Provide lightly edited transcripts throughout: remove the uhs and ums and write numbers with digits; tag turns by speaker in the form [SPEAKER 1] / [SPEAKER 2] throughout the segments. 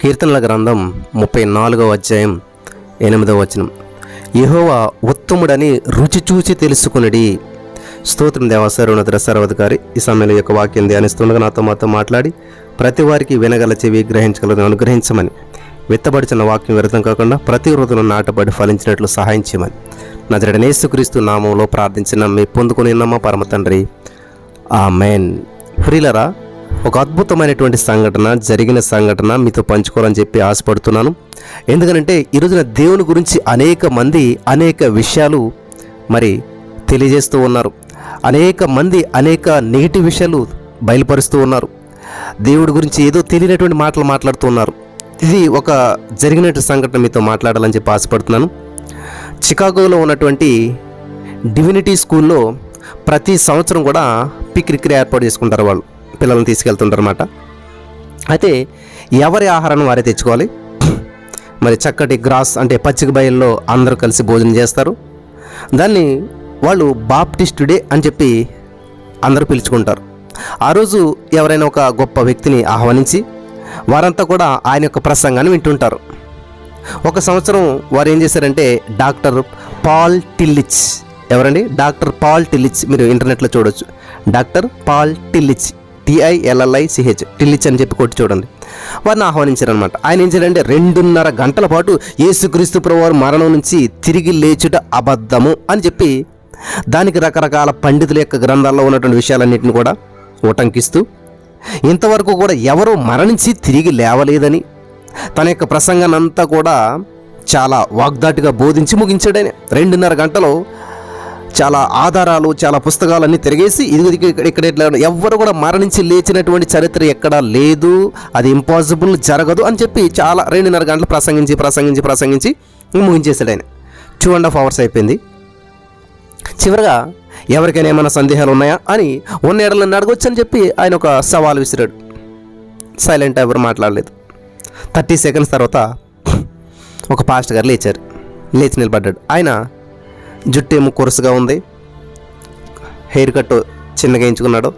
[SPEAKER 1] కీర్తనల గ్రంథం 34వ అధ్యాయం 8వ వచనం. యెహోవా ఉత్తముడని రుచి చూచి తెలుసుకునడి. స్తోత్రం దేవా. సర్వోన్నత సర్వాధికారి ఈ సమయంలో యొక్క వాక్యం ధ్యానిస్తుండగా మాతో మాట్లాడి ప్రతి వారికి వినగల చెవి గ్రహించగలను అనుగ్రహించమని, విత్తబడిచిన వాక్యం వ్యర్థం కాకుండా ప్రతి హృదయంలో నాటబడి ఫలించినట్లు సహాయం చేయమని నజరేయుడైన యేసుక్రీస్తు నామంలో ప్రార్థించిన మీ పొందుకుని నమ్మ పరమ తండ్రి, ఆమేన్. ప్రియులారా, ఒక అద్భుతమైనటువంటి జరిగిన సంఘటన మీతో పంచుకోవాలని చెప్పి ఆశపడుతున్నాను. ఎందుకంటే ఈరోజున దేవుని గురించి అనేక మంది అనేక విషయాలు తెలియజేస్తూ ఉన్నారు. అనేక మంది అనేక నెగిటివ్ విషయాలు బయలుపరుస్తూ ఉన్నారు. దేవుడి గురించి ఏదో తెలియనటువంటి మాటలు మాట్లాడుతూ ఉన్నారు. ఇది ఒక జరిగినటువంటి సంఘటన మీతో మాట్లాడాలని చెప్పి ఆశపడుతున్నాను. చికాగోలో ఉన్నటువంటి డివినిటీ స్కూల్లో ప్రతి సంవత్సరం కూడా పిక్నిక్ ఏర్పాటు చేసుకుంటారు. వాళ్ళు పిల్లల్ని తీసుకెళ్తుంటారు అన్నమాట. అయితే ఎవరి ఆహారాన్ని వారే తెచ్చుకోవాలి. చక్కటి గ్రాస్ అంటే పచ్చిక బయల్లో అందరూ కలిసి భోజనం చేస్తారు. దాన్ని వాళ్ళు బాప్టిస్ట్ డే అని చెప్పి అందరూ పిలుచుకుంటారు. ఆ రోజు ఎవరైనా ఒక గొప్ప వ్యక్తిని ఆహ్వానించి వారంతా కూడా ఆయన యొక్క ప్రసంగాన్ని వింటుంటారు. ఒక సంవత్సరం వారు ఏం చేశారంటే డాక్టర్ పాల్ టిల్లిచ్, ఎవరండి? డాక్టర్ పాల్ టిల్లిచ్, మీరు ఇంటర్నెట్లో చూడొచ్చు. డాక్టర్ పాల్ టిల్లిచ్, TILLICH, టిల్లిచ్ అని చెప్పి కొట్టి చూడండి. వారిని ఆహ్వానించారనమాట. ఆయన ఏం చేయాలంటే 2.5 గంటల పాటు యేసుక్రీస్తు ప్రభువారు మరణం నుంచి తిరిగి లేచుట అబద్ధము అని చెప్పి దానికి రకరకాల పండితుల యొక్క గ్రంథాల్లో ఉన్నటువంటి విషయాలన్నింటిని కూడా ఉటంకిస్తూ ఇంతవరకు కూడా ఎవరూ మరణించి తిరిగి లేవలేదని తన యొక్క ప్రసంగాన్ని అంతా కూడా చాలా వాగ్దాటిగా బోధించి ముగించాడు. ఆయన 2.5 గంటలో చాలా ఆధారాలు, చాలా పుస్తకాలన్నీ తిరిగేసి ఇక్కడ ఇట్లా ఎవ్వరు కూడా మరణించి లేచినటువంటి చరిత్ర ఎక్కడా లేదు, అది ఇంపాసిబుల్, జరగదు అని చెప్పి చాలా 2.5 గంటలు ప్రసంగించి ముగించేశాడు ఆయన. 2.5 hours అయిపోయింది. చివరిగా ఎవరికైనా ఏమైనా సందేహాలు ఉన్నాయా అని ఉన్న ఏడలను అడగొచ్చు అని చెప్పి ఆయన ఒక సవాల్ విసిరాడు. సైలెంట్, ఎవరు మాట్లాడలేదు. 30 seconds తర్వాత ఒక పాస్టర్ గారు లేచి నిలబడ్డాడు. ఆయన జుట్టు ఏమో కొరుసుగా ఉంది, హెయిర్ కట్ చిన్నగా ఎంచుకున్నాడు,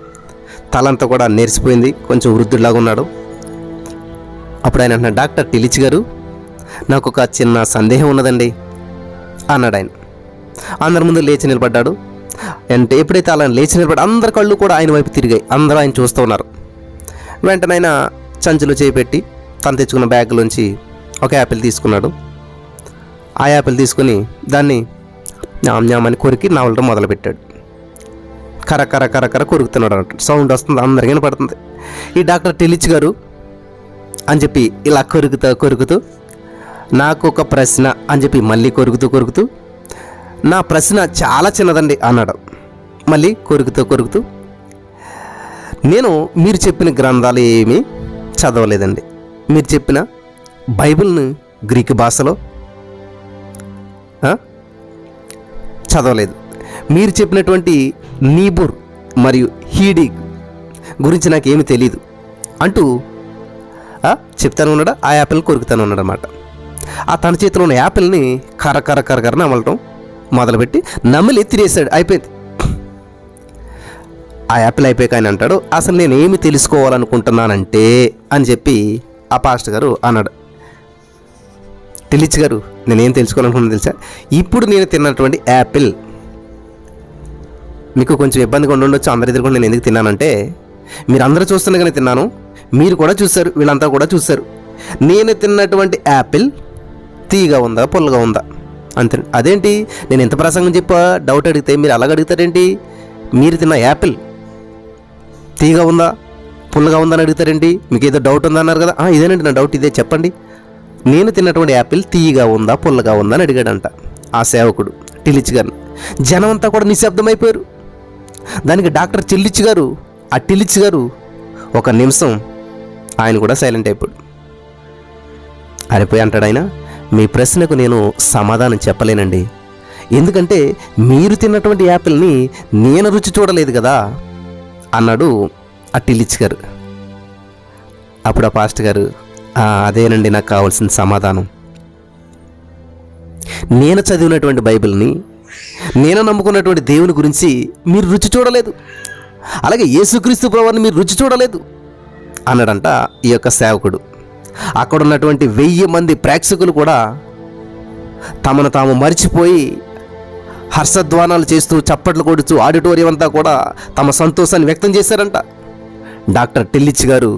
[SPEAKER 1] తలంతా కూడా నెరిసిపోయింది, కొంచెం వృద్ధుడిలాగా ఉన్నాడు. అప్పుడు ఆయన అంటున్నాడు, డాక్టర్ టిల్లిచ్ గారు, నాకు ఒక చిన్న సందేహం ఉన్నదండి అన్నాడు ఆయన. అందరి ముందు లేచి నిలబడ్డాడు. అంటే ఎప్పుడైతే అలా లేచి నిలబడ్డా అందరి కళ్ళు కూడా ఆయన వైపు తిరిగాయి. అందరూ ఆయన చూస్తూ ఉన్నారు. వెంటనే ఆయన సంచిలో చేపెట్టి తను తెచ్చుకున్న బ్యాగ్లోంచి ఒక యాపిల్ తీసుకున్నాడు. ఆ యాపిల్ తీసుకుని దాన్ని న్యామని కొరికి నవలడం మొదలుపెట్టాడు. కర్ర కొరుకుతున్నాడు అన్నట్టు సౌండ్ వస్తుంది, అందరికీ వినపడుతుంది. ఈ డాక్టర్ టిల్లిచ్ గారు అని చెప్పి ఇలా కొరుకుతూ నాకు ఒక ప్రశ్న అని చెప్పి మళ్ళీ కొరుకుతూ నా ప్రశ్న చాలా చిన్నదండి అన్నాడు. మళ్ళీ కొరుకుతూ నేను మీరు చెప్పిన గ్రంథాలు ఏమీ చదవలేదండి. మీరు చెప్పిన బైబిల్ని గ్రీకు భాషలో చదవలేదు. మీరు చెప్పినటువంటి నీబుర్ మరియు హీడి గురించి నాకేమీ తెలియదు అంటూ చెప్తాను ఉన్నాడు. ఆ యాపిల్ కొరుకుతాను ఉన్నాడు అన్నమాట. ఆ తన చేతిలో ఉన్న యాపిల్ని కర్ర నమలటం మొదలుపెట్టి నమిలి ఎత్తిరేసాడు. అయిపోయింది. ఆ యాపిల్ అయిపోయాక ఆయన అంటాడు, అసలు నేను ఏమి తెలుసుకోవాలనుకుంటున్నానంటే అని చెప్పి ఆ పాస్టర్ గారు అన్నాడు. టిల్లిచ్ గారు, నేనేం తెలుసుకోవాలనుకున్నాను తెలుసా? ఇప్పుడు నేను తిన్నటువంటి యాపిల్ మీకు కొంచెం ఇబ్బందిగా ఉండొచ్చు. అందరి దగ్గర నేను ఎందుకు తిన్నానంటే మీరు అందరూ చూస్తుండగానే తిన్నాను, మీరు కూడా చూశారు, వీళ్ళంతా కూడా చూశారు. నేను తిన్నటువంటి యాపిల్ తీయగా ఉందా పుల్లగా ఉందా అంతే. అదేంటి నేను ఎంత ప్రసంగం చెప్పా డౌట్ అడిగితే మీరు అలాగ అడుగుతారేంటి? మీరు తిన్న యాపిల్ తీయగా ఉందా పుల్లగా ఉందా అని అడుగుతారేంటి? మీకు ఏదో డౌట్ ఉందా అన్నారు కదా. ఇదేనండి నా డౌట్, ఇదే చెప్పండి. నేను తిన్నటువంటి యాపిల్ తీయగా ఉందా పుల్లగా ఉందా అని అడిగాడంట ఆ సేవకుడు టిల్లిచ్ గారిని. జనం అంతా కూడా నిశ్శబ్దమైపోయారు. దానికి డాక్టర్ టిల్లిచ్ గారు ఒక నిమిషం ఆయన కూడా సైలెంట్ అయిపోయాడు. అరిపోయి అంటాడు ఆయన, మీ ప్రశ్నకు నేను సమాధానం చెప్పలేనండి, ఎందుకంటే మీరు తిన్నటువంటి యాపిల్ని నేను రుచి చూడలేదు కదా అన్నాడు ఆ టిల్లిచ్ గారు. అప్పుడు ఆ పాస్టర్ గారు, అదేనండి నాకు కావాల్సిన సమాధానం. నేను చదివినటువంటి బైబిల్ని, నేను నమ్ముకున్నటువంటి దేవుని గురించి మీరు రుచి చూడలేదు, అలాగే యేసుక్రీస్తు ప్రభువుని మీరు రుచి చూడలేదు అన్నాడంట ఈ యొక్క సేవకుడు. అక్కడ ఉన్నటువంటి 1000 మంది ప్రేక్షకులు కూడా తమను తాము మరిచిపోయి హర్షధ్వానాలు చేస్తూ చప్పట్లు కొడుతూ ఆడిటోరియం అంతా కూడా తమ సంతోషాన్ని వ్యక్తం చేశారంట. డాక్టర్ టెల్లిచ్ గారు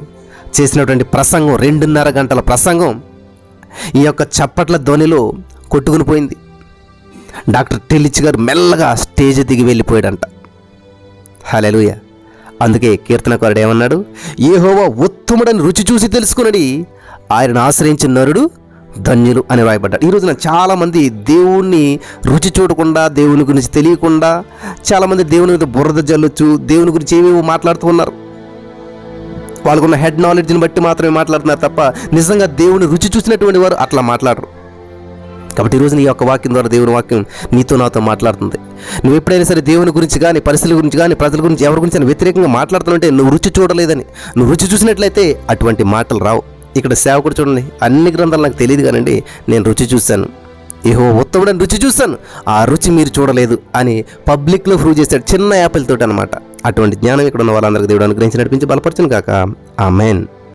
[SPEAKER 1] చేసినటువంటి ప్రసంగం 2.5 గంటల ప్రసంగం ఈ యొక్క చప్పట్ల ధ్వనిలో కొట్టుకుని పోయింది. డాక్టర్ టెల్లిచ్ గారు మెల్లగా స్టేజ్ దిగి వెళ్ళిపోయాడంట. హల్లెలూయా. అందుకే కీర్తనకారుడు ఏమన్నాడు? యెహోవా ఉత్తముడని రుచి చూసి తెలుసుకునడి, ఆయనను ఆశ్రయించిన నరుడు ధన్యులు అని రాయబడ్డాడు. ఈ రోజున చాలామంది దేవుణ్ణి రుచి చూడకుండా, దేవుని గురించి తెలియకుండా చాలామంది దేవుని మీద బురద జల్లొచ్చు, దేవుని గురించి ఏవేవో మాట్లాడుతూ ఉన్నారు. వాళ్ళకున్న హెడ్ నాలెడ్జ్ని బట్టి మాత్రమే మాట్లాడుతున్నారు తప్ప నిజంగా దేవుని రుచి చూసినటువంటి వారు అట్లా మాట్లాడరు. కాబట్టి ఈరోజు నీ యొక్క వాక్యం ద్వారా దేవుని వాక్యం నీతో నాతో మాట్లాడుతుంది. నువ్వు ఎప్పుడైనా సరే దేవుని గురించి కానీ, పరిస్థితుల గురించి కానీ, ప్రజల గురించి ఎవరి గురించి వ్యతిరేకంగా మాట్లాడుతుంటే నువ్వు రుచి చూడలేదని. నువ్వు రుచి చూసినట్లయితే అటువంటి మాటలు రావు. ఇక్కడ సేవకుడు చూడండి, అన్ని గ్రంథాలు నాకు తెలియదు కానండి, నేను రుచి చూశాను, యెహోవా ఉత్తముడని రుచి చూశాను, ఆ రుచి మీరు చూడలేదు అని పబ్లిక్లో ప్రూవ్ చేశాడు, చిన్న యాపిల్ తోటి అనమాట. అటువంటి జ్ఞానం ఇక్కడ ఉన్న వాళ్ళందరికీ దేవుడు అనుగ్రహించి నడిపించి బలపరచును కాక. ఆమేన్.